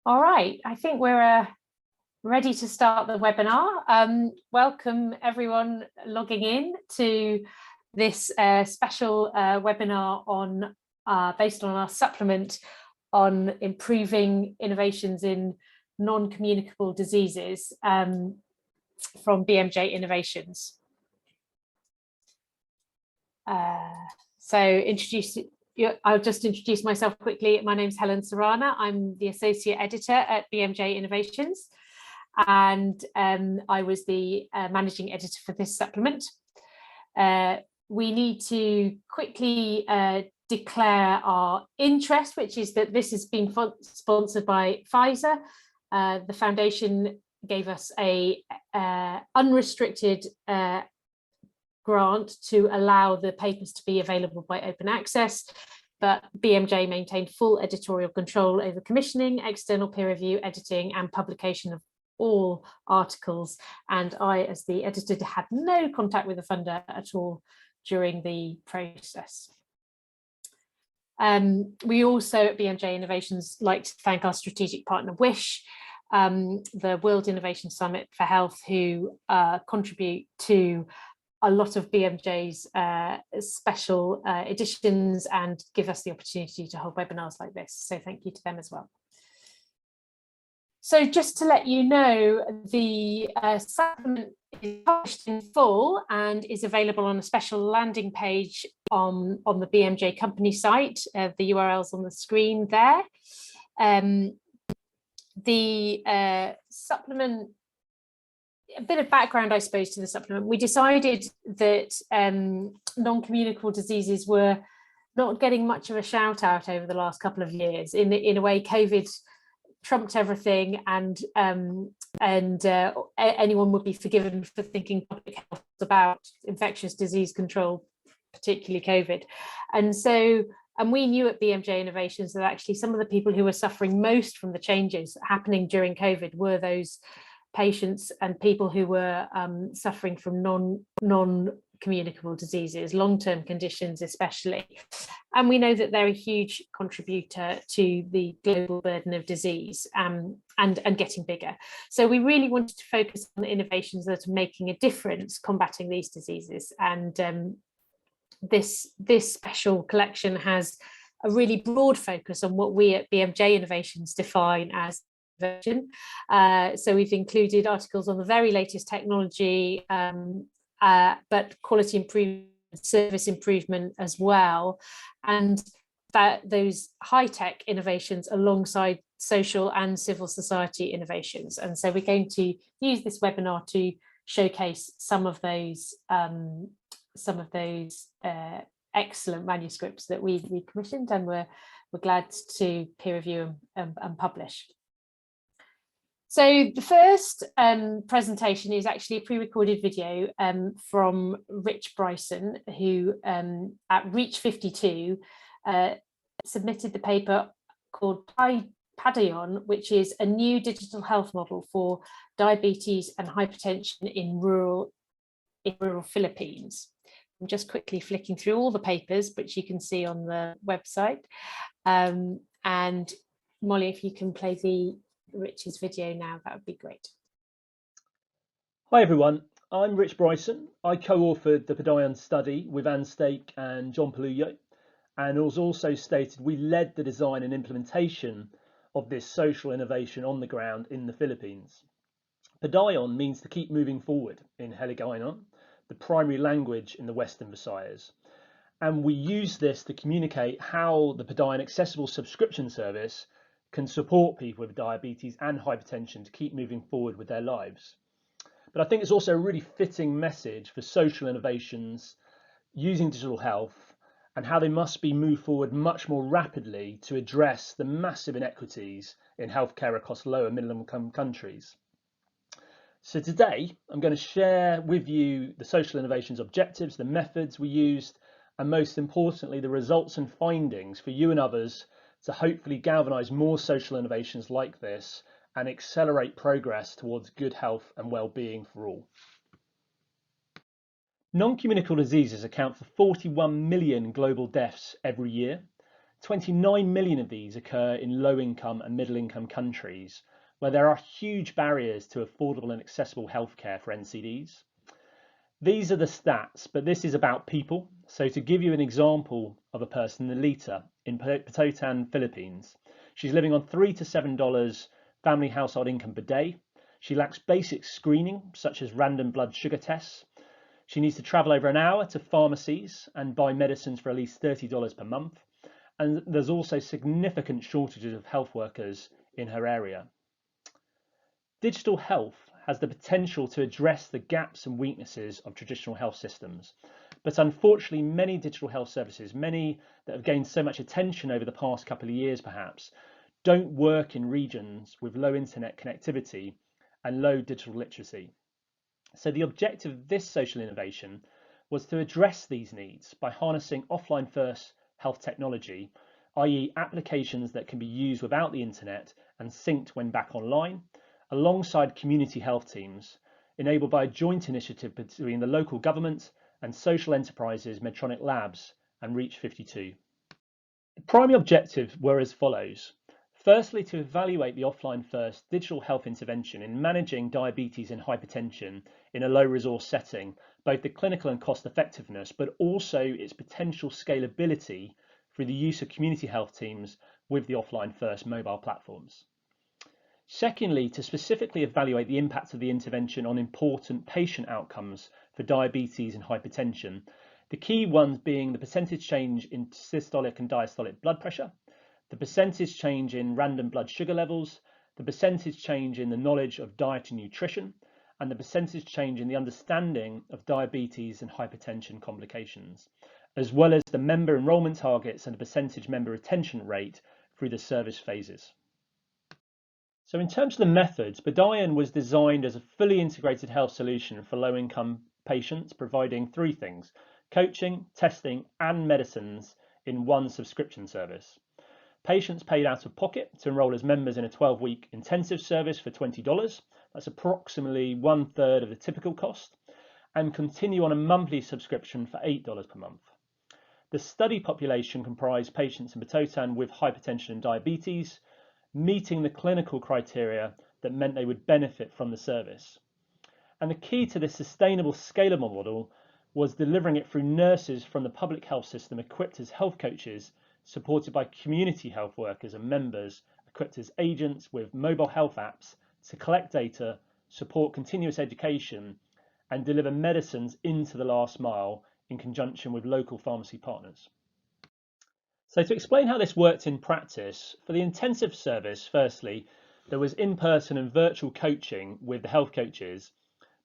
All right, I think we're ready to start the webinar. Welcome everyone logging in to this special webinar on based on our supplement on improving innovations in non-communicable diseases from BMJ Innovations. I'll just introduce myself quickly. My name's Helen Surana. I'm the Associate Editor at BMJ Innovations, and I was the Managing Editor for this supplement. We need to quickly declare our interest, which is that this has been sponsored by Pfizer. The foundation gave us a unrestricted grant to allow the papers to be available by open access, but BMJ maintained full editorial control over commissioning, external peer review, editing and publication of all articles, and I, as the editor, had no contact with the funder at all during the process. We also at BMJ Innovations like to thank our strategic partner WISH, the World Innovation Summit for Health, who contribute to a lot of BMJ's special editions and give us the opportunity to hold webinars like this. So thank you to them as well. So just to let you know, the supplement is published in full and is available on a special landing page on the BMJ company site. The URL's on the screen there. The supplement, a bit of background, I suppose, to the supplement. We decided that non-communicable diseases were not getting much of a shout out over the last couple of years. In a way, COVID trumped everything, and anyone would be forgiven for thinking public health about infectious disease control, particularly COVID. And we knew at BMJ Innovations that actually some of the people who were suffering most from the changes happening during COVID were those patients and people who were suffering from non-communicable diseases, long-term conditions especially. And we know that they're a huge contributor to the global burden of disease and getting bigger. So we really wanted to focus on innovations that are making a difference combating these diseases. And this special collection has a really broad focus on what we at BMJ Innovations define as version. So we've included articles on the very latest technology, but quality improvement, service improvement as well, and those high-tech innovations alongside social and civil society innovations. And so we're going to use this webinar to showcase some of those excellent manuscripts that we commissioned, and we're glad to peer review and publish. So the first presentation is actually a pre-recorded video from Bryson, who at Reach 52 submitted the paper called Payadon, which is a new digital health model for diabetes and hypertension in rural Philippines. I'm just quickly flicking through all the papers, which you can see on the website. And Molly, if you can play Rich's video now, that would be great. Hi everyone, I'm Bryson. I co-authored the Payadon study with Anne Stake and John Paluyo, and was also stated we led the design and implementation of this social innovation on the ground in the Philippines. Payadon means to keep moving forward in Hiligaynon, the primary language in the Western Visayas. And we use this to communicate how the Payadon accessible subscription service can support people with diabetes and hypertension to keep moving forward with their lives. But I think it's also a really fitting message for social innovations using digital health and how they must be moved forward much more rapidly to address the massive inequities in healthcare across low and middle income countries. So today I'm going to share with you the social innovations objectives, the methods we used, and most importantly the results and findings for you and others to hopefully galvanise more social innovations like this and accelerate progress towards good health and well-being for all. Non-communicable diseases account for 41 million global deaths every year. 29 million of these occur in low-income and middle-income countries, where there are huge barriers to affordable and accessible healthcare for NCDs. These are the stats, but this is about people. So to give you an example of a person, Nalita in Payadon, Philippines, she's living on $3 to $7 family household income per day. She lacks basic screening, such as random blood sugar tests. She needs to travel over an hour to pharmacies and buy medicines for at least $30 per month. And there's also significant shortages of health workers in her area. Digital health has the potential to address the gaps and weaknesses of traditional health systems. But unfortunately, many digital health services, many that have gained so much attention over the past couple of years perhaps, don't work in regions with low internet connectivity and low digital literacy. So the objective of this social innovation was to address these needs by harnessing offline first health technology, i.e. applications that can be used without the internet and synced when back online, alongside community health teams, enabled by a joint initiative between the local government and social enterprises Medtronic Labs and Reach 52. The primary objectives were as follows. Firstly, to evaluate the offline first digital health intervention in managing diabetes and hypertension in a low resource setting, both the clinical and cost effectiveness, but also its potential scalability through the use of community health teams with the offline first mobile platforms. Secondly, to specifically evaluate the impact of the intervention on important patient outcomes for diabetes and hypertension, the key ones being the percentage change in systolic and diastolic blood pressure, the percentage change in random blood sugar levels, the percentage change in the knowledge of diet and nutrition, and the percentage change in the understanding of diabetes and hypertension complications, as well as the member enrolment targets and the percentage member retention rate through the service phases. So in terms of the methods, Payadon was designed as a fully integrated health solution for low-income patients, providing three things: coaching, testing, and medicines in one subscription service. Patients paid out of pocket to enrol as members in a 12-week intensive service for $20. That's approximately 1/3 of the typical cost, and continue on a monthly subscription for $8 per month. The study population comprised patients in Payadon with hypertension and diabetes, meeting the clinical criteria that meant they would benefit from the service. And the key to this sustainable, scalable model was delivering it through nurses from the public health system equipped as health coaches, supported by community health workers and members equipped as agents with mobile health apps to collect data, support continuous education, and deliver medicines into the last mile in conjunction with local pharmacy partners. So to explain how this worked in practice, for the intensive service, firstly, there was in-person and virtual coaching with the health coaches,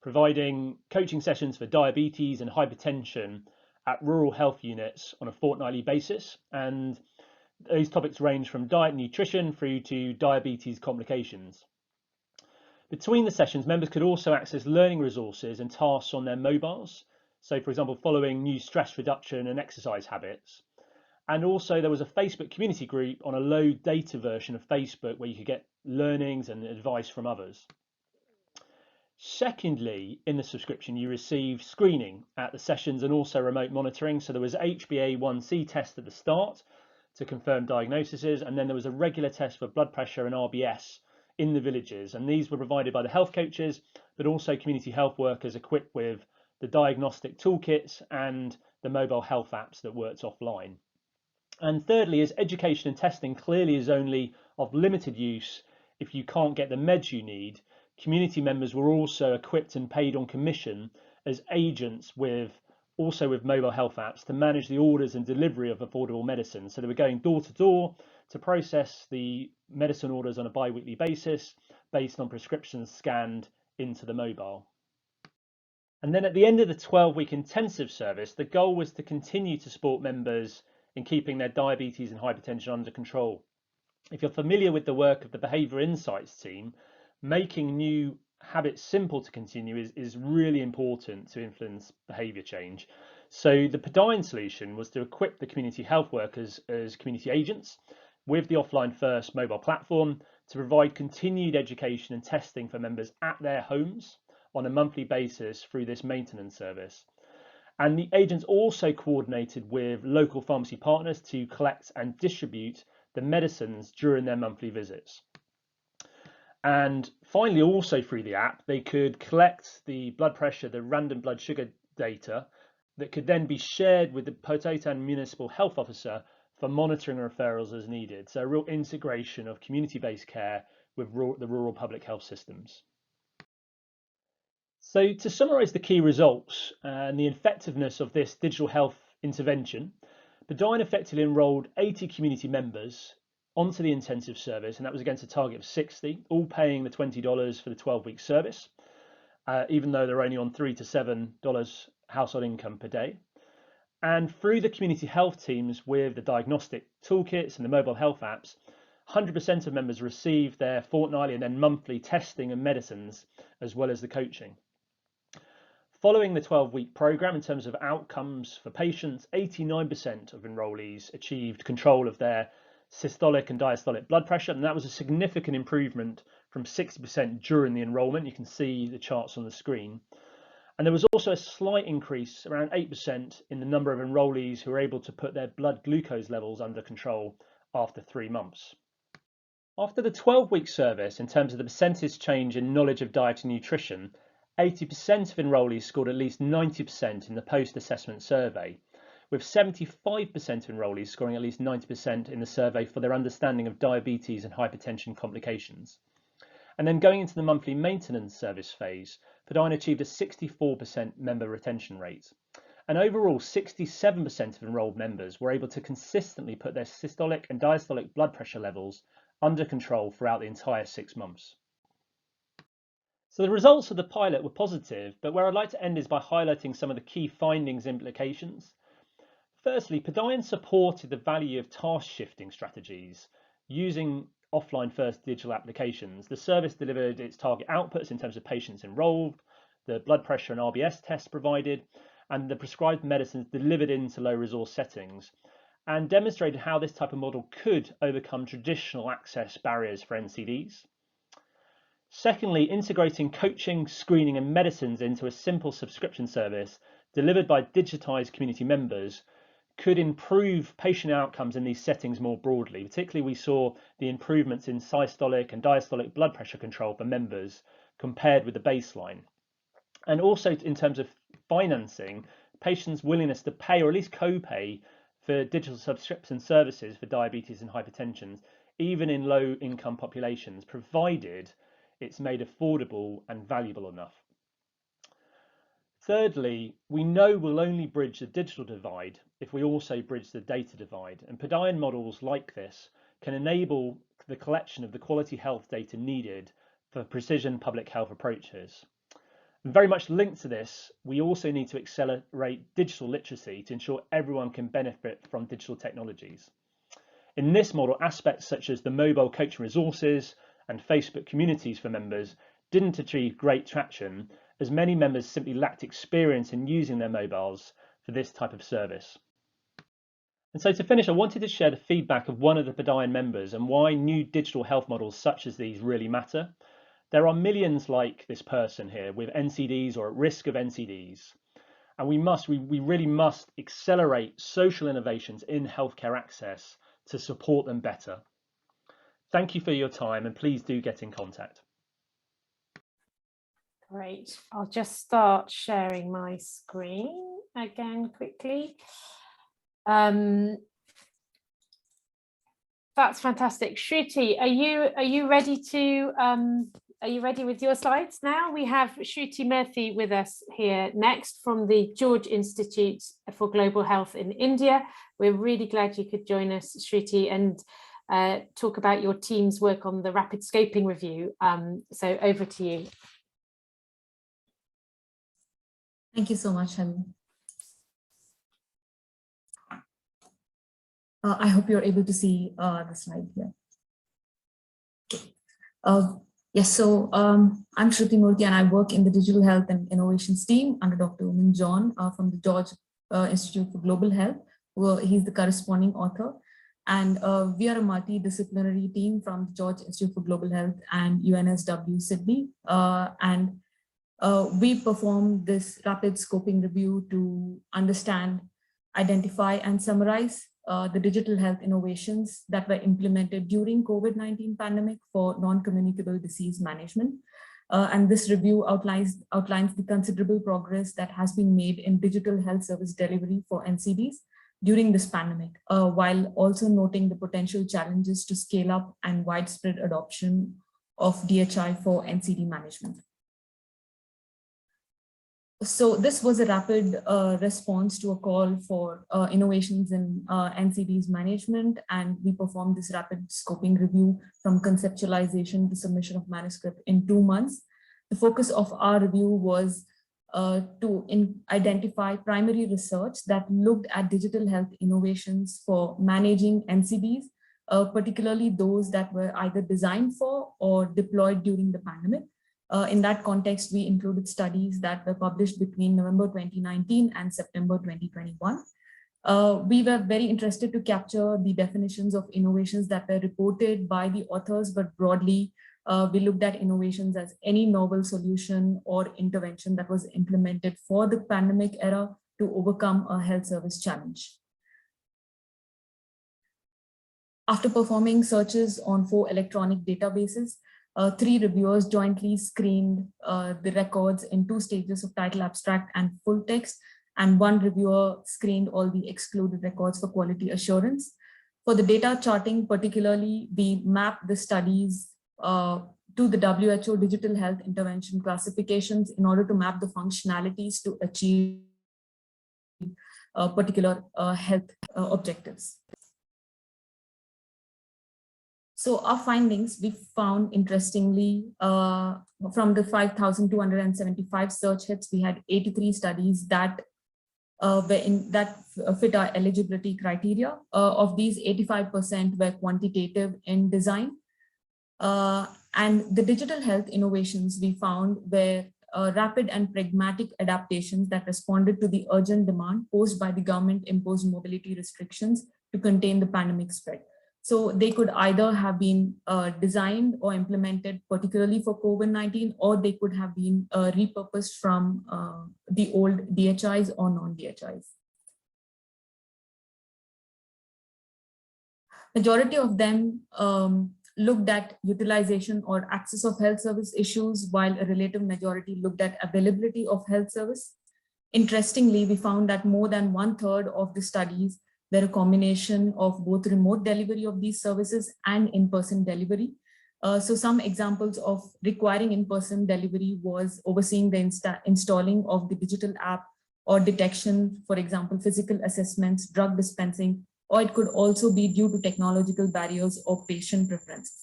providing coaching sessions for diabetes and hypertension at rural health units on a fortnightly basis. And those topics range from diet and nutrition through to diabetes complications. Between the sessions, members could also access learning resources and tasks on their mobiles. So for example, following new stress reduction and exercise habits. And also there was a Facebook community group on a low data version of Facebook where you could get learnings and advice from others. Secondly, in the subscription, you received screening at the sessions and also remote monitoring. So there was HbA1c test at the start to confirm diagnoses, and then there was a regular test for blood pressure and RBS in the villages. And these were provided by the health coaches, but also community health workers equipped with the diagnostic toolkits and the mobile health apps that worked offline. And thirdly, as education and testing clearly is only of limited use if you can't get the meds you need, community members were also equipped and paid on commission as agents with mobile health apps to manage the orders and delivery of affordable medicine. So they were going door to door to process the medicine orders on a bi-weekly basis based on prescriptions scanned into the mobile. And then at the end of the 12-week intensive service, the goal was to continue to support members in keeping their diabetes and hypertension under control. If you're familiar with the work of the Behaviour Insights team, making new habits simple to continue is really important to influence behaviour change. So the Payadon solution was to equip the community health workers as community agents with the offline first mobile platform to provide continued education and testing for members at their homes on a monthly basis through this maintenance service. And the agents also coordinated with local pharmacy partners to collect and distribute the medicines during their monthly visits. And finally, also through the app, they could collect the blood pressure, the random blood sugar data that could then be shared with the Payadon municipal health officer for monitoring and referrals as needed. So a real integration of community-based care with the rural public health systems. So to summarise the key results and the effectiveness of this digital health intervention, Payadon effectively enrolled 80 community members onto the intensive service, and that was against a target of 60, all paying the $20 for the 12-week service, even though they're only on $3 to $7 household income per day. And through the community health teams with the diagnostic toolkits and the mobile health apps, 100% of members received their fortnightly and then monthly testing and medicines, as well as the coaching. Following the 12-week programme, in terms of outcomes for patients, 89% of enrollees achieved control of their systolic and diastolic blood pressure, and that was a significant improvement from 60% during the enrolment. You can see the charts on the screen. And there was also a slight increase, around 8%, in the number of enrollees who were able to put their blood glucose levels under control after 3 months. After the 12-week service, in terms of the percentage change in knowledge of diet and nutrition, 80% of enrollees scored at least 90% in the post-assessment survey, with 75% of enrollees scoring at least 90% in the survey for their understanding of diabetes and hypertension complications. And then going into the monthly maintenance service phase, Payadon achieved a 64% member retention rate. And overall, 67% of enrolled members were able to consistently put their systolic and diastolic blood pressure levels under control throughout the entire 6 months. So the results of the pilot were positive, but where I'd like to end is by highlighting some of the key findings and implications. Firstly, Payadon supported the value of task shifting strategies. Using offline first digital applications, the service delivered its target outputs in terms of patients enrolled, the blood pressure and RBS tests provided, and the prescribed medicines delivered into low resource settings, and demonstrated how this type of model could overcome traditional access barriers for NCDs. Secondly, integrating coaching, screening and medicines into a simple subscription service delivered by digitised community members could improve patient outcomes in these settings more broadly. Particularly, we saw the improvements in systolic and diastolic blood pressure control for members compared with the baseline. And also in terms of financing, patients' willingness to pay or at least co-pay for digital subscription services for diabetes and hypertension, even in low-income populations, provided it's made affordable and valuable enough. Thirdly, we know we'll only bridge the digital divide if we also bridge the data divide, and Payadon models like this can enable the collection of the quality health data needed for precision public health approaches. And very much linked to this, we also need to accelerate digital literacy to ensure everyone can benefit from digital technologies. In this model, aspects such as the mobile coaching resources and Facebook communities for members didn't achieve great traction, as many members simply lacked experience in using their mobiles for this type of service. And so to finish, I wanted to share the feedback of one of the Payadon members and why new digital health models such as these really matter. There are millions like this person here with NCDs or at risk of NCDs. And we really must accelerate social innovations in healthcare access to support them better. Thank you for your time, and please do get in contact. Great. I'll just start sharing my screen again quickly. That's fantastic. Shruti, are you ready to are you ready with your slides now? We have Shruti Murthy with us here next from the George Institute for Global Health in India. We're really glad you could join us, Shruti, and talk about your team's work on the rapid scoping review. So over to you. Thank you so much, Helen. I hope you're able to see the slide here. Yes, so I'm Shruti Murthy, and I work in the Digital Health and Innovations team under Dr. Oomen John from the George Institute for Global Health. He's the corresponding author. And we are a multidisciplinary team from the George Institute for Global Health and UNSW Sydney. We performed this rapid scoping review to understand, identify, and summarize the digital health innovations that were implemented during COVID-19 pandemic for non-communicable disease management. And this review outlines the considerable progress that has been made in digital health service delivery for NCDs during this pandemic, while also noting the potential challenges to scale up and widespread adoption of DHI for NCD management. So this was a rapid response to a call for innovations in NCDs management, and we performed this rapid scoping review from conceptualization to submission of manuscript in 2 months. The focus of our review was to identify primary research that looked at digital health innovations for managing NCDs, particularly those that were either designed for or deployed during the pandemic. In that context, we included studies that were published between November 2019 and September 2021. We were very interested to capture the definitions of innovations that were reported by the authors, but broadly, we looked at innovations as any novel solution or intervention that was implemented for the pandemic era to overcome a health service challenge. After performing searches on 4 electronic databases, 3 reviewers jointly screened the records in 2 stages of title, abstract, and full text, and 1 reviewer screened all the excluded records for quality assurance. For the data charting particularly, we mapped the studies to the WHO digital health intervention classifications in order to map the functionalities to achieve particular health objectives. So our findings, we found interestingly, from the 5,275 search hits, we had 83 studies that fit our eligibility criteria. Of these, 85% were quantitative in design. And the digital health innovations we found were rapid and pragmatic adaptations that responded to the urgent demand posed by the government-imposed mobility restrictions to contain the pandemic spread. So they could either have been designed or implemented particularly for COVID-19, or they could have been repurposed from the old DHIs or non-DHIs. Majority of them looked at utilization or access of health service issues, while a relative majority looked at availability of health service. Interestingly, we found that more than 1/3 of the studies were a combination of both remote delivery of these services and in-person delivery. So some examples of requiring in-person delivery was overseeing the installing of the digital app or detection, for example, physical assessments, drug dispensing, or it could also be due to technological barriers or patient preferences.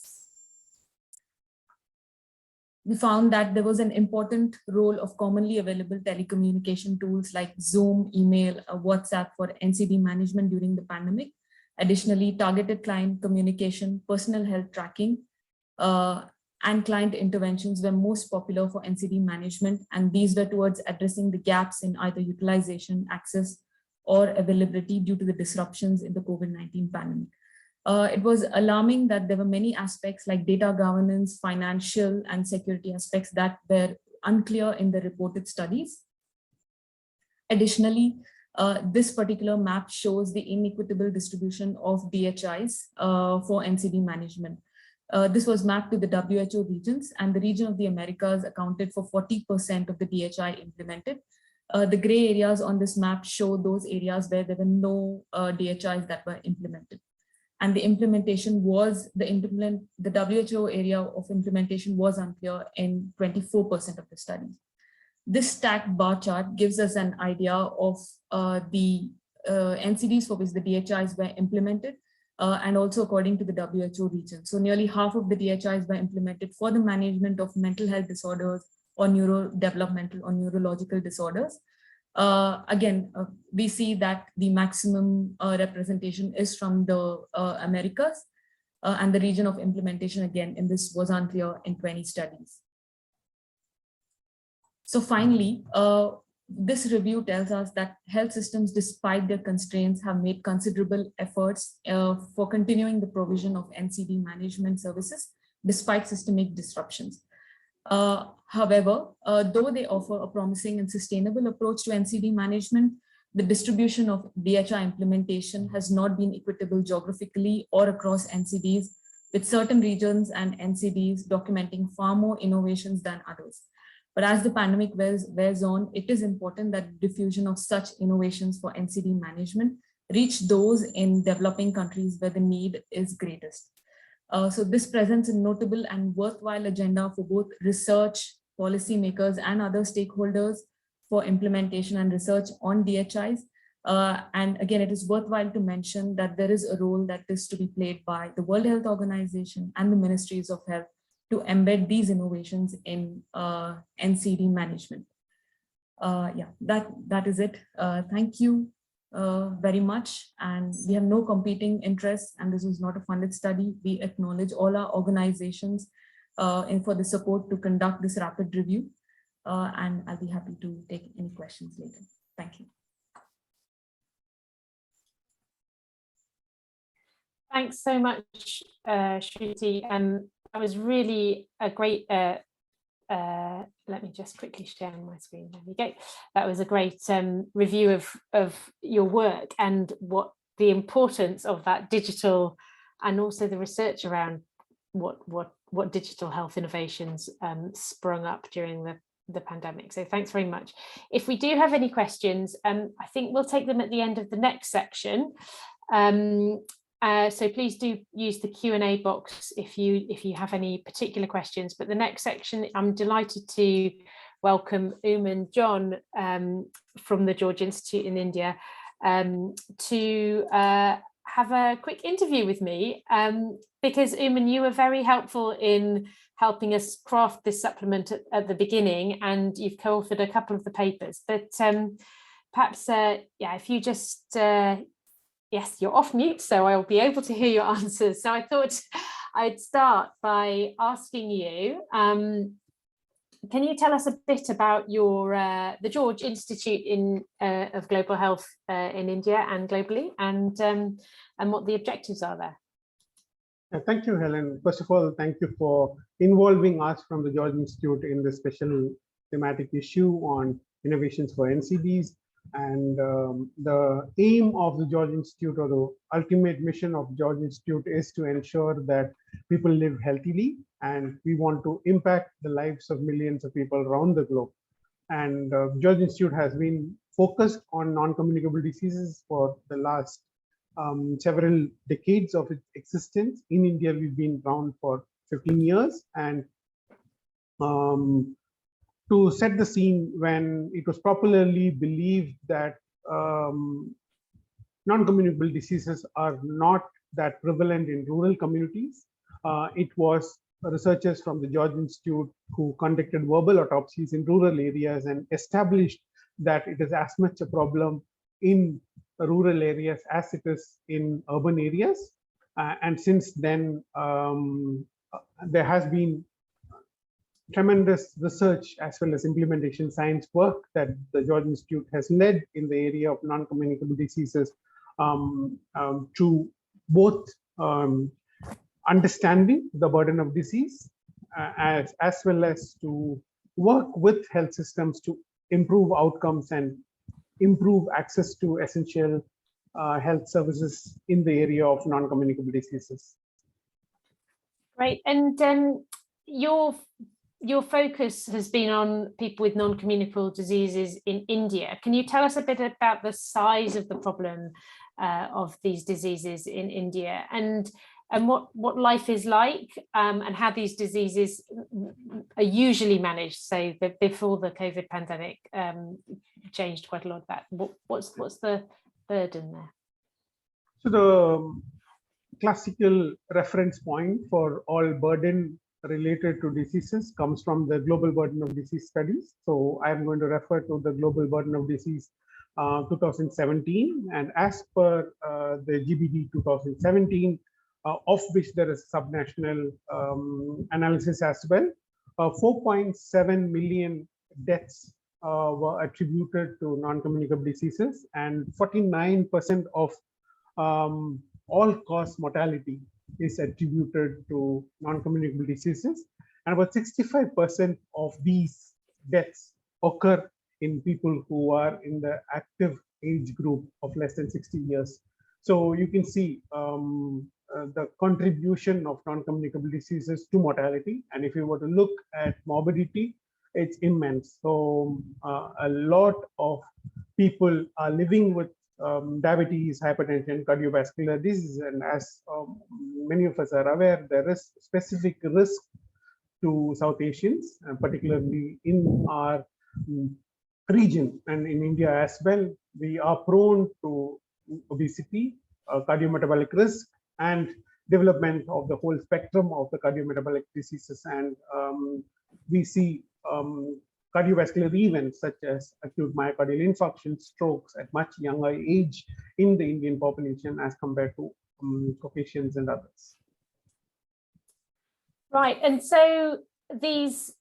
We found that there was an important role of commonly available telecommunication tools like Zoom, email, WhatsApp for NCD management during the pandemic. Additionally, targeted client communication, personal health tracking, and client interventions were most popular for NCD management, and these were towards addressing the gaps in either utilization, access, or availability due to the disruptions in the COVID-19 pandemic. It was alarming that there were many aspects like data governance, financial, and security aspects that were unclear in the reported studies. Additionally, this particular map shows the inequitable distribution of DHIs for NCD management. This was mapped to the WHO regions, and the region of the Americas accounted for 40% of the DHI implemented. The gray areas on this map show those areas where there were no DHIs that were implemented. And the implementation was, the WHO area of implementation was unclear in 24% of the studies. This stacked bar chart gives us an idea of the NCDs for which the DHIs were implemented, and also according to the WHO region. So nearly half of the DHIs were implemented for the management of mental health disorders or neurodevelopmental or neurological disorders. Again, we see that the maximum representation is from the Americas, and the region of implementation, again, in this was unclear in 20 studies. So finally, this review tells us that health systems, despite their constraints, have made considerable efforts for continuing the provision of NCD management services, despite systemic disruptions. However, though they offer a promising and sustainable approach to NCD management, the distribution of DHI implementation has not been equitable geographically or across NCDs, with certain regions and NCDs documenting far more innovations than others. But as the pandemic wears on, it is important that diffusion of such innovations for NCD management reach those in developing countries where the need is greatest. So this presents a notable and worthwhile agenda for both research, policymakers, and other stakeholders for implementation and research on DHIs. And again, it is worthwhile to mention that there is a role that is to be played by the World Health Organization and the Ministries of Health to embed these innovations in NCD management. Yeah, that is it. Thank you very much. And we have no competing interests, and this is not a funded study. We acknowledge all our organizations for the support to conduct this rapid review. And I'll be happy to take any questions later. Thank you. Thanks so much, Shruti. That was really a great, let me just quickly share my screen. There we go. That was a great review of your work and what the importance of that digital, and also the research around what digital health innovations sprung up during the pandemic. So thanks very much. If we do have any questions, I think we'll take them at the end of the next section. So please do use the Q&A box if you have any particular questions. But the next section, I'm delighted to welcome Oomen John from the George Institute in India to have a quick interview with me, because Oomen, you were very helpful in helping us craft this supplement at the beginning, and you've co-authored a couple of the papers. But perhaps, yeah, if you just, yes, you're off mute, so I'll be able to hear your answers. So I thought I'd start by asking you, can you tell us a bit about your the George Institute of Global Health in India and globally, and what the objectives are there? Thank you, Helen. First of all, thank you for involving us from the George Institute in this special thematic issue on innovations for NCDs. And the aim of the George Institute, or the ultimate mission of George Institute, is to ensure that people live healthily, and we want to impact the lives of millions of people around the globe. And George Institute has been focused on non-communicable diseases for the last several decades of its existence. In India, we've been around for 15 years, and to set the scene, when it was popularly believed that non-communicable diseases are not that prevalent in rural communities, it was researchers from the George Institute who conducted verbal autopsies in rural areas and established that it is as much a problem in rural areas as it is in urban areas. And since then, there has been tremendous research as well as implementation science work that the George Institute has led in the area of non-communicable diseases, to both understanding the burden of disease as well as to work with health systems to improve outcomes and improve access to essential health services in the area of non-communicable diseases. Great. And your focus has been on people with non-communicable diseases in India. Can you tell us a bit about the size of the problem of these diseases in India, and what life is like, and how these diseases are usually managed? So before the COVID pandemic changed quite a lot of that. What's the burden there? So the classical reference point for all burden related to diseases comes from the Global Burden of Disease studies. So I'm going to refer to the Global Burden of Disease 2017, and as per the GBD 2017, of which there is subnational analysis as well, 4.7 million deaths were attributed to non-communicable diseases, and 49% of all-cause mortality is attributed to non-communicable diseases. And about 65% of these deaths occur in people who are in the active age group of less than 60 years. So you can see the contribution of non-communicable diseases to mortality. And if you were to look at morbidity, it's immense. So a lot of people are living with diabetes, hypertension, cardiovascular disease. And as many of us are aware, there is specific risk to South Asians, particularly in our region and in India as well. We are prone to obesity, cardiometabolic risk, and development of the whole spectrum of the cardiometabolic diseases. And we see cardiovascular events such as acute myocardial infarction, strokes at much younger age in the Indian population as compared to Caucasians and others. Right, and so these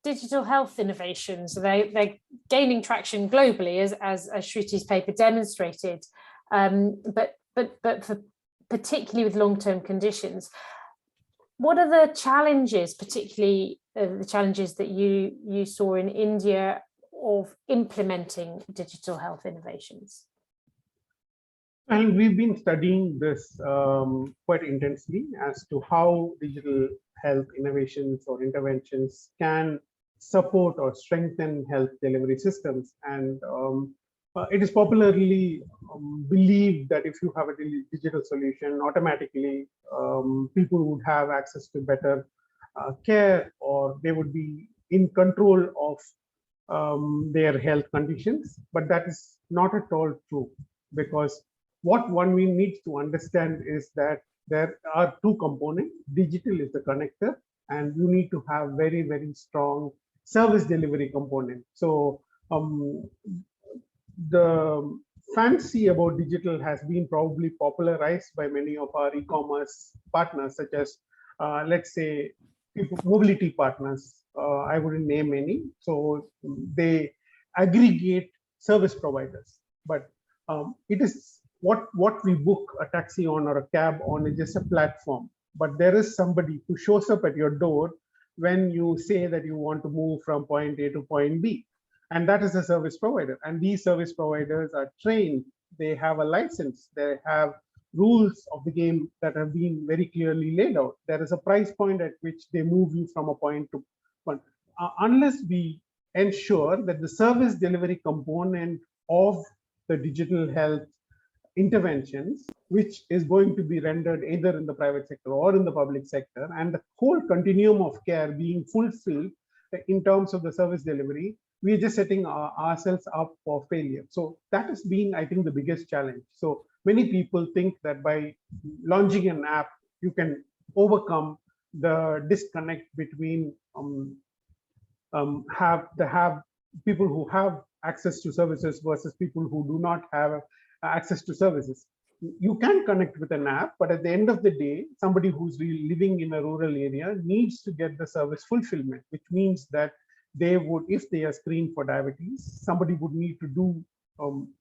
digital health innovations, they're gaining traction globally, as Shruti's paper demonstrated, but for particularly with long-term conditions. What are the challenges, particularly the challenges that you saw in India of implementing digital health innovations? And we've been studying this quite intensely as to how digital health innovations or interventions can support or strengthen health delivery systems. And it is popularly believed that if you have a digital solution, automatically people would have access to better care, or they would be in control of their health conditions. But that is not at all true, because what one needs to understand is that there are two components. Digital is the connector, and you need to have very, very strong service delivery component. So the fancy about digital has been probably popularized by many of our e-commerce partners, such as, let's say, mobility partners. I wouldn't name any. So they aggregate service providers, but it is what we book a taxi on or a cab on is just a platform. But there is somebody who shows up at your door when you say that you want to move from point A to point B. And that is a service provider. And these service providers are trained. They have a license. They have rules of the game that have been very clearly laid out. There is a price point at which they move you from a point to one. Unless we ensure that the service delivery component of the digital health interventions, which is going to be rendered either in the private sector or in the public sector, and the whole continuum of care being fulfilled in terms of the service delivery, we are just setting ourselves up for failure. So that has been, I think, the biggest challenge. So many people think that by launching an app, you can overcome the disconnect between people who have access to services versus people who do not have access to services. You can connect with an app, but at the end of the day, somebody who's really living in a rural area needs to get the service fulfillment, which means that they would, if they are screened for diabetes, somebody would need to do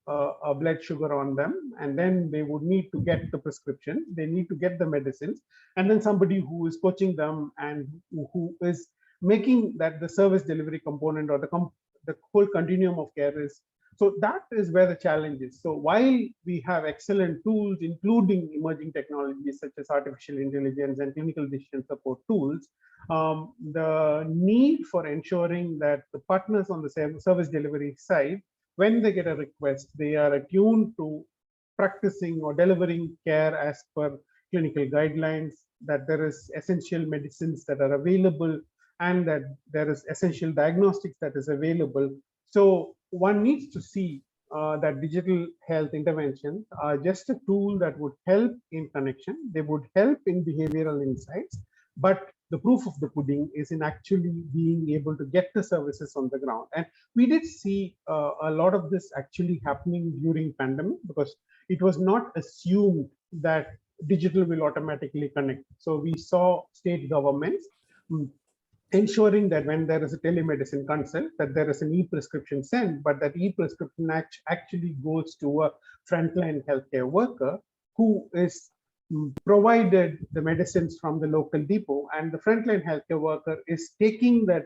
a blood sugar on them, and then they would need to get the prescription, they need to get the medicines, and then somebody who is coaching them and who is making that the service delivery component or the whole continuum of care is. So that is where the challenge is. So while we have excellent tools, including emerging technologies such as artificial intelligence and clinical decision support tools, the need for ensuring that the partners on the service delivery side, when they get a request, they are attuned to practicing or delivering care as per clinical guidelines, that there is essential medicines that are available, and that there is essential diagnostics that is available. So one needs to see that digital health interventions are just a tool that would help in connection. They would help in behavioral insights, but the proof of the pudding is in actually being able to get the services on the ground. And we did see a lot of this actually happening during pandemic, because it was not assumed that digital will automatically connect. So we saw state governments ensuring that when there is a telemedicine consult, that there is an e-prescription sent, but that e-prescription actually goes to a frontline healthcare worker who is provided the medicines from the local depot, and the frontline healthcare worker is taking that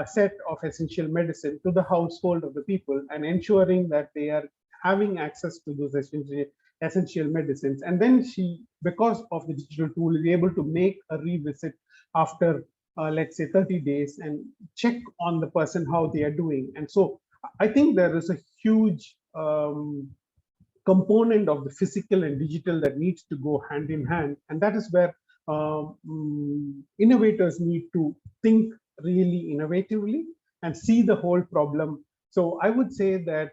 set of essential medicine to the household of the people and ensuring that they are having access to those essential medicines. And then she, because of the digital tool, is able to make a revisit after let's say 30 days and check on the person how they are doing. And so I think there is a huge component of the physical and digital that needs to go hand in hand, and that is where innovators need to think really innovatively and see the whole problem. So I would say that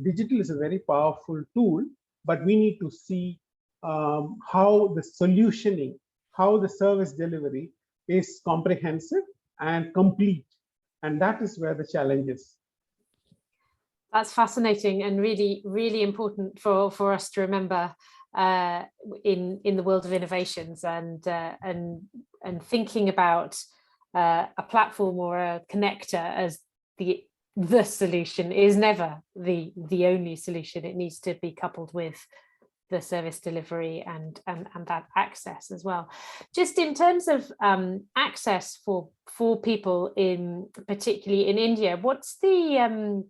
digital is a very powerful tool, but we need to see how the solutioning, how the service delivery is comprehensive and complete, and that is where the challenge is. That's fascinating and really, really important for us to remember in the world of innovations, and thinking about a platform or a connector as the solution is never the only solution. It needs to be coupled with the service delivery and that access as well. Just in terms of access for people particularly in India, what's the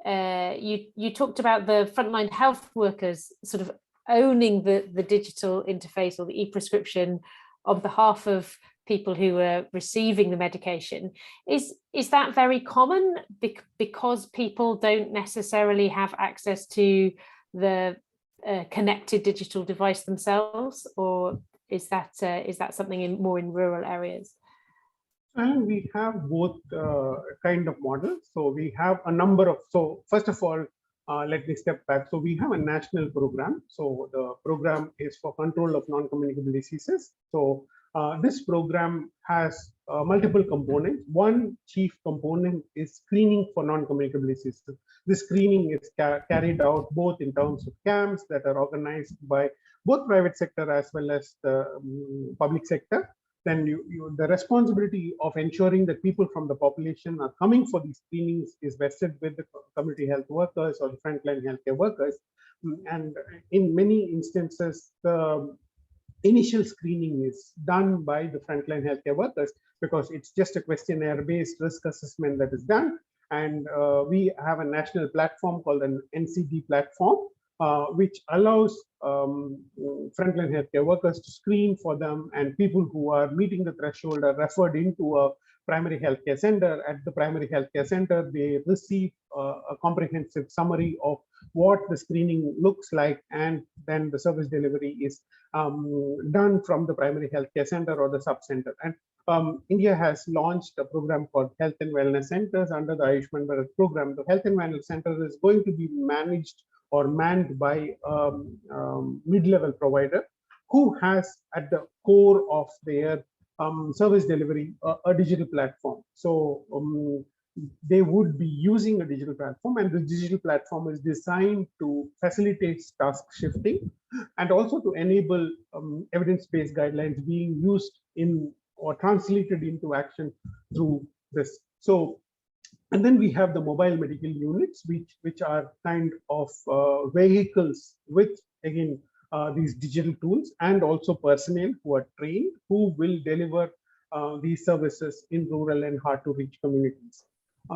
you talked about the frontline health workers sort of owning the digital interface or the e-prescription on behalf of people who are receiving the medication. Is that very common because people don't necessarily have access to the connected digital device themselves, or is that something more in rural areas? And we have both kind of models. So we have a number of, so first of all, let me step back. So we have a national program. So the program is for control of non-communicable diseases. So this program has multiple components. One chief component is screening for non-communicable diseases. This screening is carried out both in terms of camps that are organized by both private sector as well as the public sector. Then the responsibility of ensuring that people from the population are coming for these screenings is vested with the community health workers or the frontline healthcare workers. And in many instances, the initial screening is done by the frontline healthcare workers because it's just a questionnaire-based risk assessment that is done. And we have a national platform called an NCD platform, which allows frontline healthcare workers to screen for them, and people who are meeting the threshold are referred into a primary healthcare center. At the primary healthcare center, they receive a comprehensive summary of what the screening looks like, and then the service delivery is done from the primary healthcare center or the sub-center. And India has launched a program called Health and Wellness Centers under the Ayushman Bharat program. The Health and Wellness Center is going to be managed or manned by mid-level provider who has at the core of their service delivery a digital platform. So they would be using a digital platform, and the digital platform is designed to facilitate task shifting and also to enable evidence-based guidelines being used in or translated into action through this. So, and then we have the mobile medical units, which are kind of vehicles with, again, these digital tools, and also personnel who are trained, who will deliver these services in rural and hard to reach communities.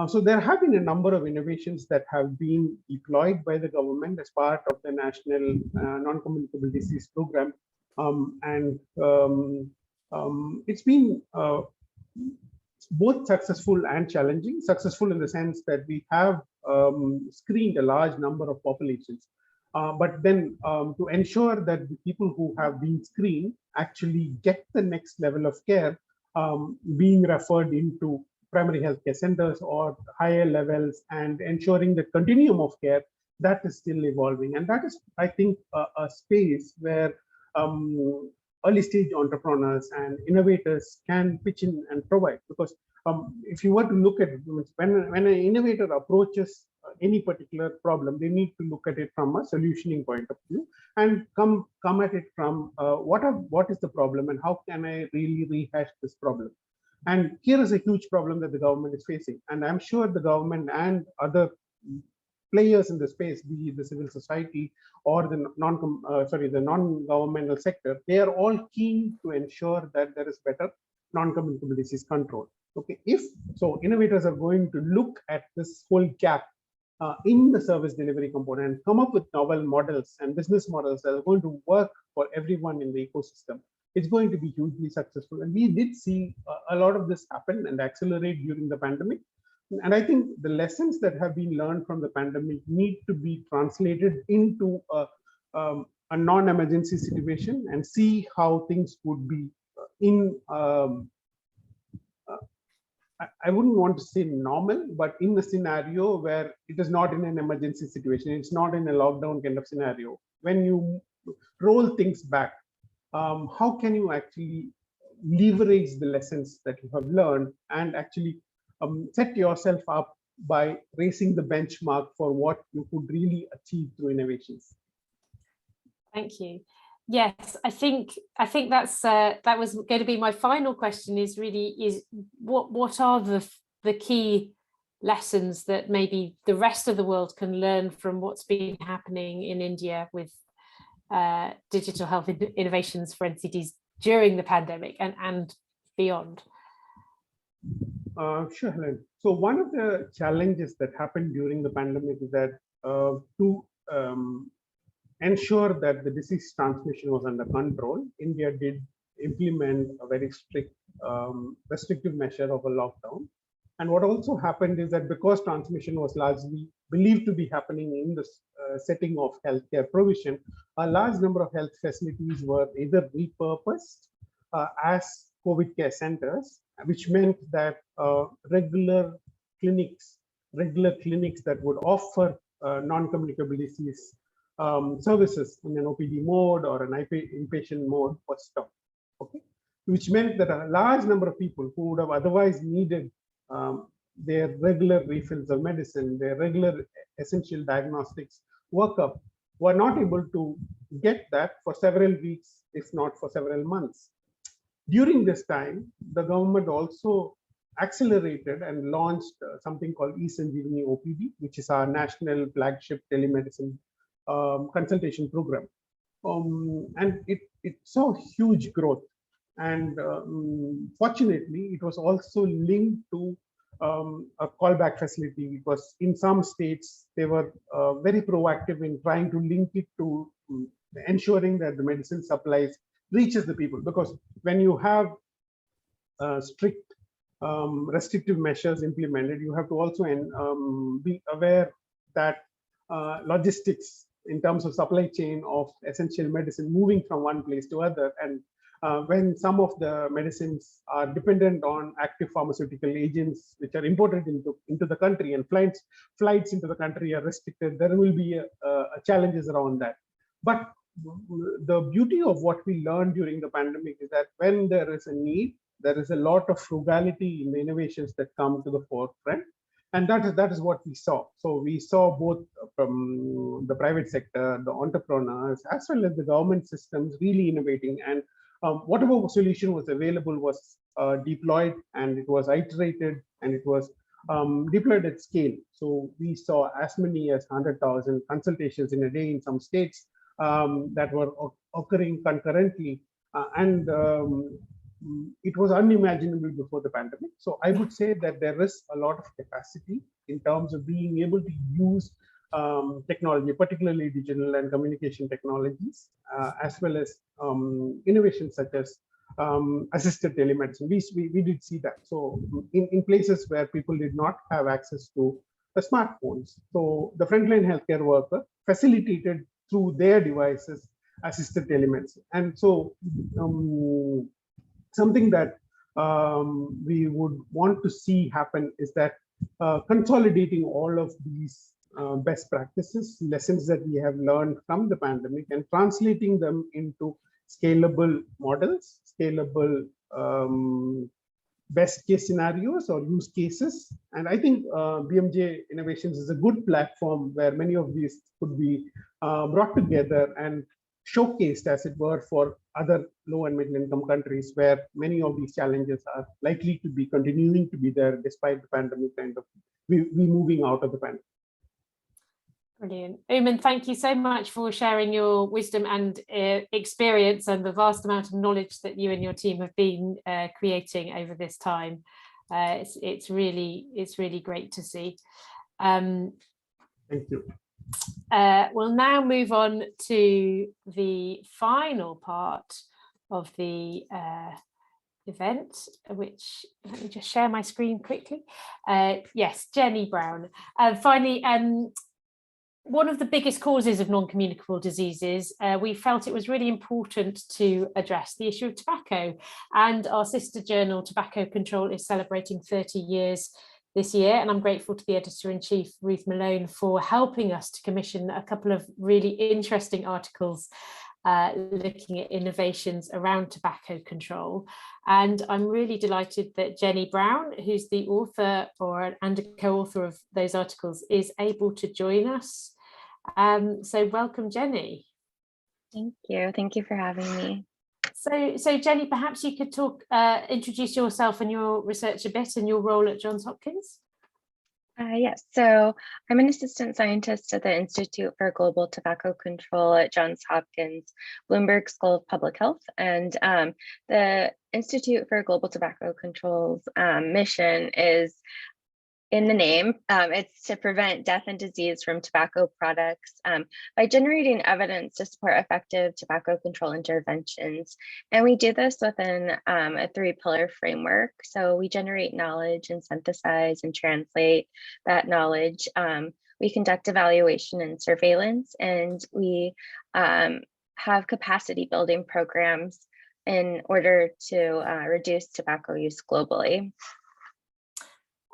So there have been a number of innovations that have been deployed by the government as part of the national non-communicable disease program. It's been both successful and challenging. Successful in the sense that we have screened a large number of populations, but then to ensure that the people who have been screened actually get the next level of care, being referred into primary healthcare centers or higher levels, and ensuring the continuum of care, that is still evolving. And that is, I think, a space where early stage entrepreneurs and innovators can pitch in and provide. Because if you were to look at it, when an innovator approaches any particular problem, they need to look at it from a solutioning point of view and come at it from what is the problem and how can I really rehash this problem. And here is a huge problem that the government is facing, and I'm sure the government and other players in the space, be it the civil society or the non-governmental sector, they are all keen to ensure that there is better non-communicable disease control. Okay, if so, innovators are going to look at this whole gap in the service delivery component and come up with novel models and business models that are going to work for everyone in the ecosystem. It's going to be hugely successful. And we did see a lot of this happen and accelerate during the pandemic. And I think the lessons that have been learned from the pandemic need to be translated into a non-emergency situation and see how things would be in I wouldn't want to say normal, but in a scenario where it is not in an emergency situation, it's not in a lockdown kind of scenario. When you roll things back, how can you actually leverage the lessons that you have learned and actually set yourself up by raising the benchmark for what you could really achieve through innovations? Thank you. Yes, I think that's that was going to be my final question. Is what are the key lessons that maybe the rest of the world can learn from what's been happening in India with digital health innovations for NCDs during the pandemic and beyond? Sure, Helen. So one of the challenges that happened during the pandemic is that to ensure that the disease transmission was under control, India did implement a very strict restrictive measure of a lockdown. And what also happened is that because transmission was largely believed to be happening in the setting of healthcare provision, a large number of health facilities were either repurposed as COVID care centers, which meant that regular clinics that would offer non-communicable disease services in an OPD mode or an inpatient mode was stopped. Okay, which meant that a large number of people who would have otherwise needed their regular refills of medicine, their regular essential diagnostics workup, were not able to get that for several weeks, if not for several months. During this time, the government also accelerated and launched something called eSanjeevani OPD, which is our national flagship telemedicine consultation program. And it saw huge growth. And fortunately, it was also linked to a callback facility, because in some states, they were very proactive in trying to link it to ensuring that the medicine supplies reaches the people. Because when you have strict restrictive measures implemented, you have to also be aware that logistics in terms of supply chain of essential medicine moving from one place to other, and when some of the medicines are dependent on active pharmaceutical agents which are imported into the country, and flights into the country are restricted, there will be challenges around that. But the beauty of what we learned during the pandemic is that when there is a need, there is a lot of frugality in the innovations that come to the forefront. And that is what we saw. So we saw both from the private sector, the entrepreneurs, as well as the government systems really innovating. And whatever solution was available was deployed, and it was iterated, and it was deployed at scale. So we saw as many as 100,000 consultations in a day in some states that were occurring concurrently. And it was unimaginable before the pandemic. So I would say that there is a lot of capacity in terms of being able to use technology, particularly digital and communication technologies, as well as innovations such as assisted telemedicine. We did see that. So in places where people did not have access to the smartphones, so the frontline healthcare worker facilitated through their devices assisted telemedicine. And so something that we would want to see happen is that consolidating all of these best practices, lessons that we have learned from the pandemic, and translating them into scalable models, scalable best case scenarios or use cases. And I think BMJ Innovations is a good platform where many of these could be brought together and showcased, as it were, for other low and middle income countries, where many of these challenges are likely to be continuing to be there despite the pandemic kind of we moving out of the pandemic. Brilliant. Oomen, thank you so much for sharing your wisdom and experience and the vast amount of knowledge that you and your team have been creating over this time. It's really great to see. Thank you. We'll now move on to the final part of the event, which, let me just share my screen quickly. Yes, Jenny Brown. Finally, one of the biggest causes of non-communicable diseases, we felt it was really important to address the issue of tobacco, and our sister journal Tobacco Control is celebrating 30 years this year, and I'm grateful to the editor-in-chief Ruth Malone for helping us to commission a couple of really interesting articles looking at innovations around tobacco control. And I'm really delighted that Jenny Brown, who's the author and a co-author of those articles, is able to join us. So welcome, Jenny. Thank you. Thank you for having me. So Jenny, perhaps you could introduce yourself and your research a bit and your role at Johns Hopkins. Yes, so I'm an assistant scientist at the Institute for Global Tobacco Control at Johns Hopkins Bloomberg School of Public Health. And the Institute for Global Tobacco Control's mission is in the name. It's to prevent death and disease from tobacco products by generating evidence to support effective tobacco control interventions. And we do this within a 3-pillar framework. So we generate knowledge and synthesize and translate that knowledge. We conduct evaluation and surveillance, and we have capacity building programs in order to reduce tobacco use globally.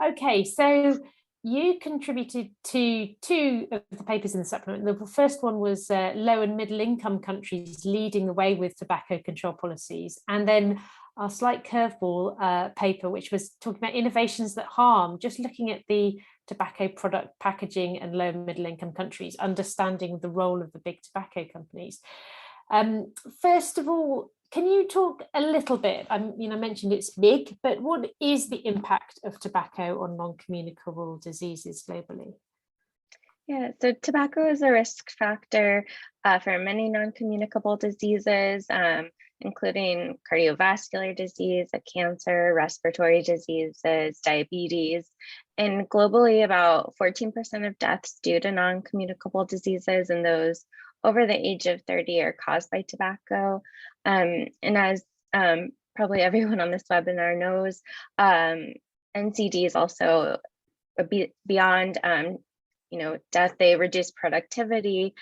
Okay, so you contributed to 2 of the papers in the supplement. The first one was low and middle income countries leading the way with tobacco control policies. And then our slight curveball paper, which was talking about innovations that harm, just looking at the tobacco product packaging and low and middle income countries, understanding the role of the big tobacco companies. First of all, can you talk a little bit, I mentioned it's big, but what is the impact of tobacco on non-communicable diseases globally? Yeah, so tobacco is a risk factor for many non-communicable diseases, including cardiovascular disease, cancer, respiratory diseases, diabetes, and globally about 14% of deaths due to non-communicable diseases, and those over the age of 30 are caused by tobacco. And as probably everyone on this webinar knows, NCDs also beyond death, they reduce productivity,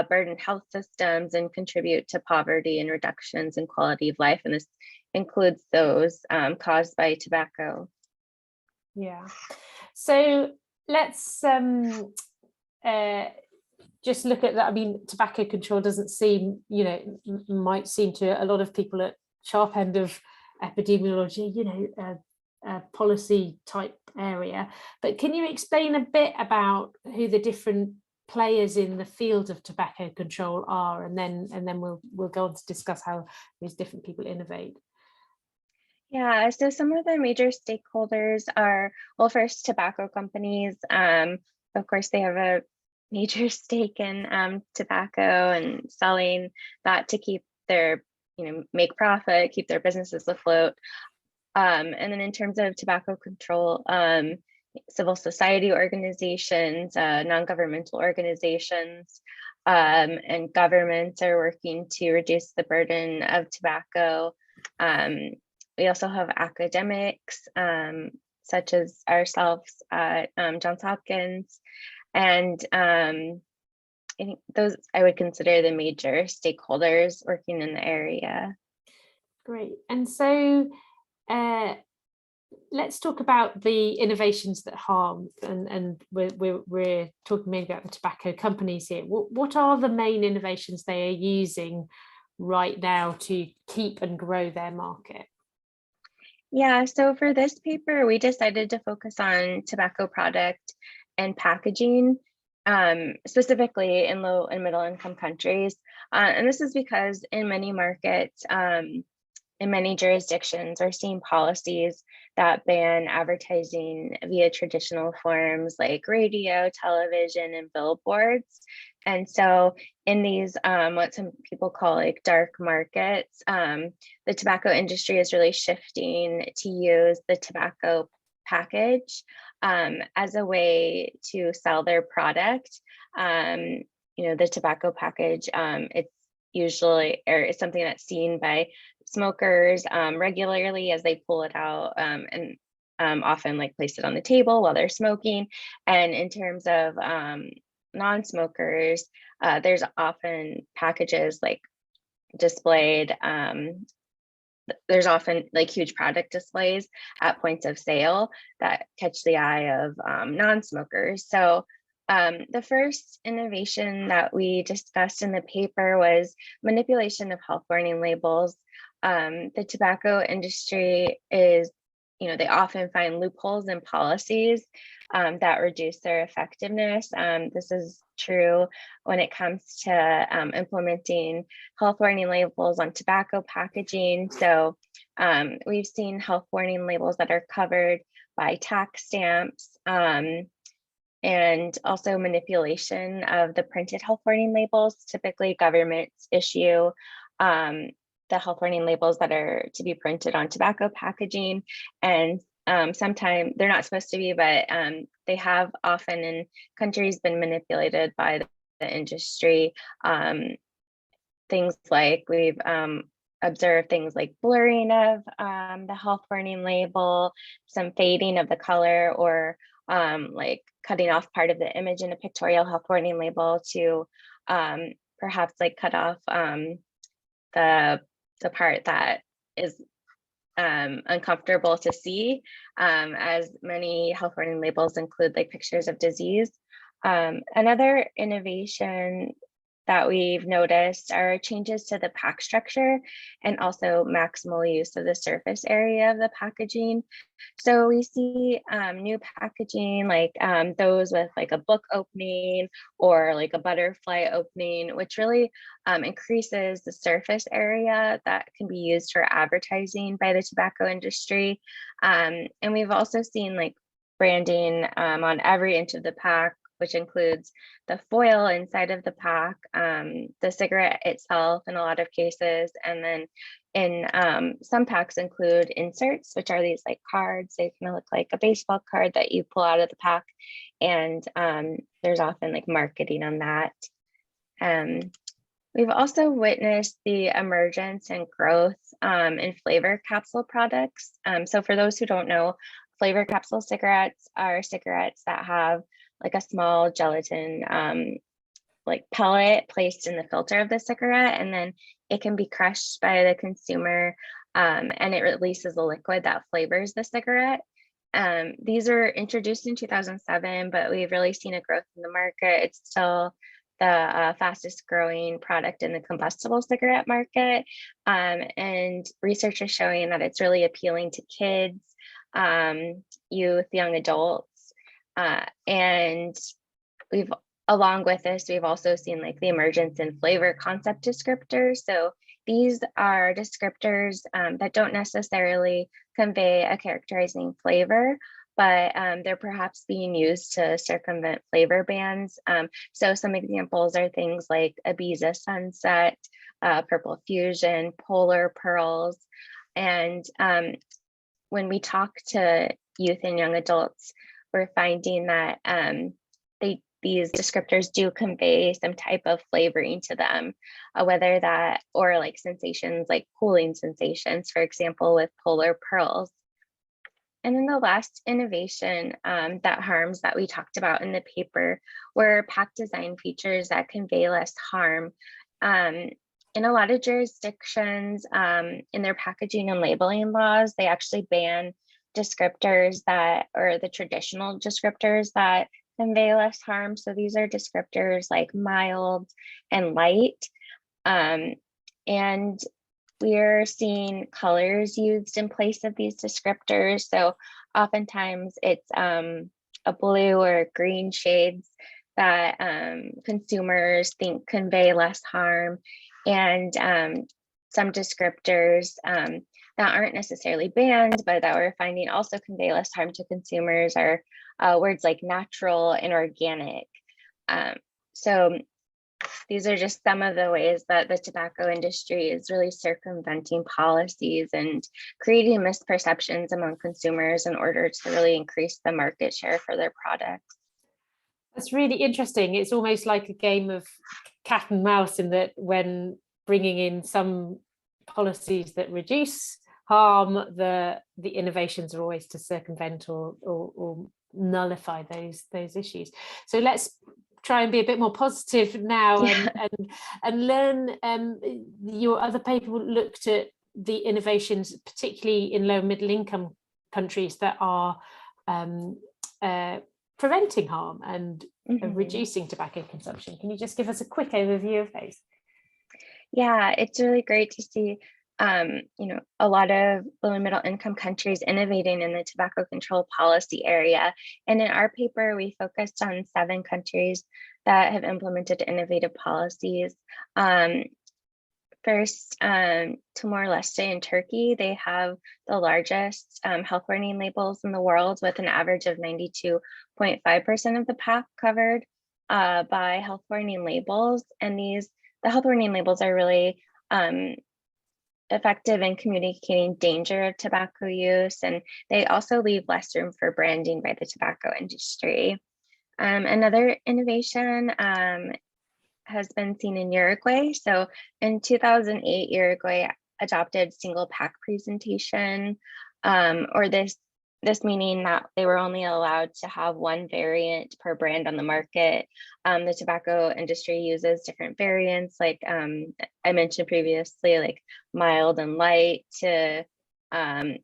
burden health systems, and contribute to poverty and reductions in quality of life. And this includes those caused by tobacco. Yeah. So let's just look at that. I mean, tobacco control doesn't seem, might seem to a lot of people at sharp end of epidemiology, a policy type area. But can you explain a bit about who the different players in the field of tobacco control are, and then we'll go on to discuss how these different people innovate? Yeah, so some of the major stakeholders are, well, first, tobacco companies. Of course, they have a major stake in tobacco and selling that to keep their, make profit, keep their businesses afloat. And then in terms of tobacco control, civil society organizations, non-governmental organizations, and governments are working to reduce the burden of tobacco. We also have academics, such as ourselves at Johns Hopkins. And I think those I would consider the major stakeholders working in the area. Great. And so let's talk about the innovations that harm, and we're talking mainly about the tobacco companies here. What are the main innovations they are using right now to keep and grow their market? Yeah, so for this paper, we decided to focus on tobacco product and packaging, specifically in low and middle income countries. And this is because in many markets, in in many jurisdictions, we're seeing policies that ban advertising via traditional forms like radio, television, and billboards. And so in these, what some people call like dark markets, the tobacco industry is really shifting to use the tobacco package as a way to sell their product. The tobacco package, it's usually, or it's something that's seen by smokers regularly as they pull it out and often like place it on the table while they're smoking. And in terms of non-smokers, there's often packages like displayed. There's often like huge product displays at points of sale that catch the eye of non-smokers. So the first innovation that we discussed in the paper was manipulation of health warning labels. The tobacco industry is, they often find loopholes in policies that reduce their effectiveness. This is true when it comes to implementing health warning labels on tobacco packaging. So we've seen health warning labels that are covered by tax stamps, and also manipulation of the printed health warning labels. Typically, governments issue the health warning labels that are to be printed on tobacco packaging, and sometimes they're not supposed to be, but they have often in countries been manipulated by the industry. Things like we've observed things like blurring of the health warning label, some fading of the color, or like cutting off part of the image in a pictorial health warning label to perhaps like cut off the part that is uncomfortable to see, as many health warning labels include like pictures of disease. Another innovation that we've noticed are changes to the pack structure and also maximal use of the surface area of the packaging. So we see new packaging like those with like a book opening or like a butterfly opening, which really increases the surface area that can be used for advertising by the tobacco industry. And we've also seen like branding on every inch of the pack, which includes the foil inside of the pack, the cigarette itself in a lot of cases, and then in some packs include inserts, which are these like cards. They kind of look like a baseball card that you pull out of the pack, and there's often like marketing on that. We've also witnessed the emergence and growth in flavor capsule products. So for those who don't know, flavor capsule cigarettes are cigarettes that have like a small gelatin like pellet placed in the filter of the cigarette, and then it can be crushed by the consumer and it releases a liquid that flavors the cigarette. These were introduced in 2007, but we've really seen a growth in the market. It's still the fastest growing product in the combustible cigarette market. And research is showing that it's really appealing to kids, youth, young adults. And along with this, we've also seen like the emergence in flavor concept descriptors. So these are descriptors that don't necessarily convey a characterizing flavor, but they're perhaps being used to circumvent flavor bans. So some examples are things like Ibiza Sunset, Purple Fusion, Polar Pearls. And when we talk to youth and young adults, we're finding that these descriptors do convey some type of flavoring to them, whether that or like sensations like cooling sensations, for example, with Polar Pearls. And then the last innovation that harms that we talked about in the paper were pack design features that convey less harm. In a lot of jurisdictions, in their packaging and labeling laws, they actually ban descriptors that, or the traditional descriptors that convey less harm. So these are descriptors like mild and light. And we're seeing colors used in place of these descriptors. So oftentimes it's a blue or green shades that consumers think convey less harm. And some descriptors that aren't necessarily banned, but that we're finding also convey less harm to consumers are words like natural and organic. So these are just some of the ways that the tobacco industry is really circumventing policies and creating misperceptions among consumers in order to really increase the market share for their products. That's really interesting. It's almost like a game of cat and mouse, in that when bringing in some policies that reduce harm, the innovations are always to circumvent or nullify those issues. So let's try and be a bit more positive now, and learn. Your other paper looked at the innovations, particularly in low and middle income countries, that are preventing harm and reducing tobacco consumption. Can you just give us a quick overview of those? Yeah, it's really great to see a lot of low and middle income countries innovating in the tobacco control policy area. And in our paper, we focused on 7 countries that have implemented innovative policies. First, Timor-Leste in Turkey, they have the largest health warning labels in the world, with an average of 92.5% of the pack covered by health warning labels. And the health warning labels are really effective in communicating danger of tobacco use, and they also leave less room for branding by the tobacco industry. Another innovation has been seen in Uruguay. So in 2008, Uruguay adopted single pack presentation, or this meaning that they were only allowed to have one variant per brand on the market. The tobacco industry uses different variants, like I mentioned previously, like mild and light, to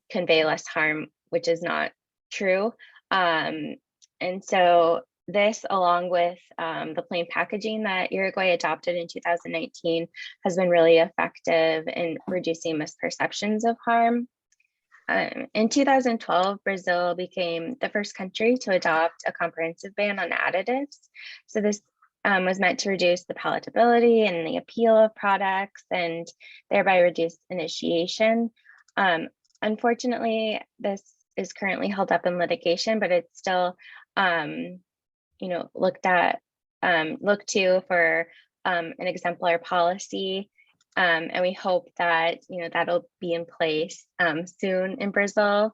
convey less harm, which is not true. And so this, along with the plain packaging that Uruguay adopted in 2019, has been really effective in reducing misperceptions of harm. In 2012, Brazil became the first country to adopt a comprehensive ban on additives. So this was meant to reduce the palatability and the appeal of products, and thereby reduce initiation. Unfortunately, this is currently held up in litigation, but it's still looked to for an exemplar policy. And we hope that that'll be in place soon in Brazil.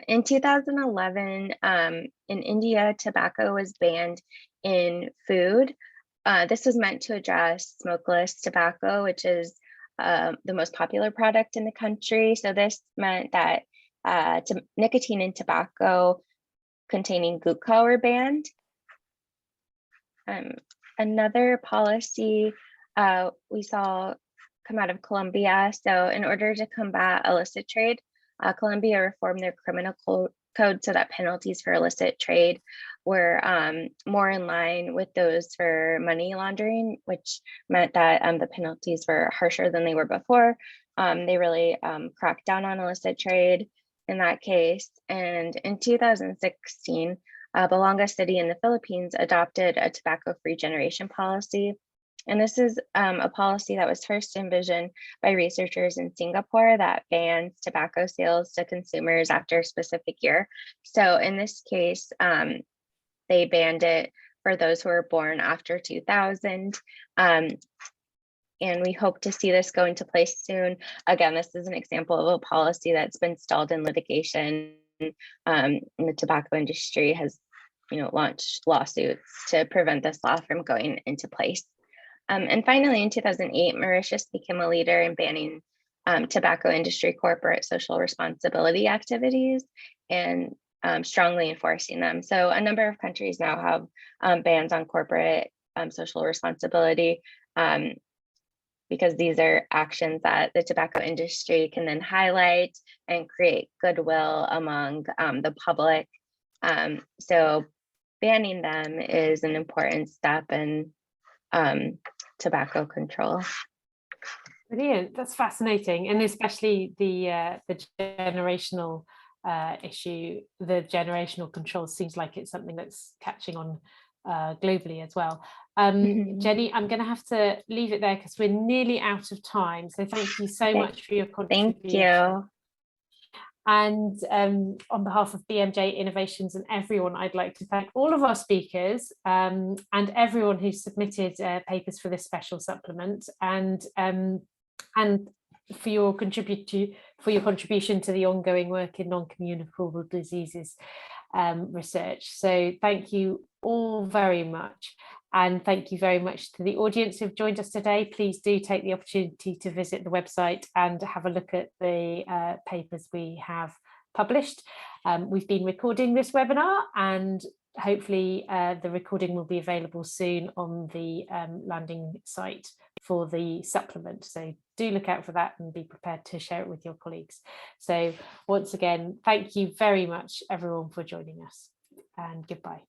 In 2011, in India, tobacco was banned in food. This was meant to address smokeless tobacco, which is the most popular product in the country. So this meant that nicotine and tobacco containing guaiacol were banned. Another policy we saw come out of Colombia. So in order to combat illicit trade, Colombia reformed their criminal code so that penalties for illicit trade were more in line with those for money laundering, which meant that the penalties were harsher than they were before. They really cracked down on illicit trade in that case. And in 2016, Balanga City in the Philippines adopted a tobacco-free generation policy. And this is a policy that was first envisioned by researchers in Singapore that bans tobacco sales to consumers after a specific year. So in this case, they banned it for those who were born after 2000. And we hope to see this go into place soon. Again, this is an example of a policy that's been stalled in litigation. And the tobacco industry has launched lawsuits to prevent this law from going into place. And finally, in 2008, Mauritius became a leader in banning tobacco industry corporate social responsibility activities and strongly enforcing them. So a number of countries now have bans on corporate social responsibility, because these are actions that the tobacco industry can then highlight and create goodwill among the public. So banning them is an important step in tobacco control. Brilliant, that's fascinating, and especially the generational issue. The generational control seems like it's something that's catching on globally as well. Jenny, I'm going to have to leave it there because we're nearly out of time. So thank you so much for your contribution. Thank you. And on behalf of BMJ Innovations and everyone, I'd like to thank all of our speakers and everyone who submitted papers for this special supplement, and for your contribution to the ongoing work in non-communicable diseases research. So thank you all very much. And thank you very much to the audience who've joined us today. Please do take the opportunity to visit the website and have a look at the papers we have published. We've been recording this webinar, and hopefully the recording will be available soon on the landing site for the supplement. So do look out for that and be prepared to share it with your colleagues. So once again, thank you very much, everyone, for joining us, and goodbye.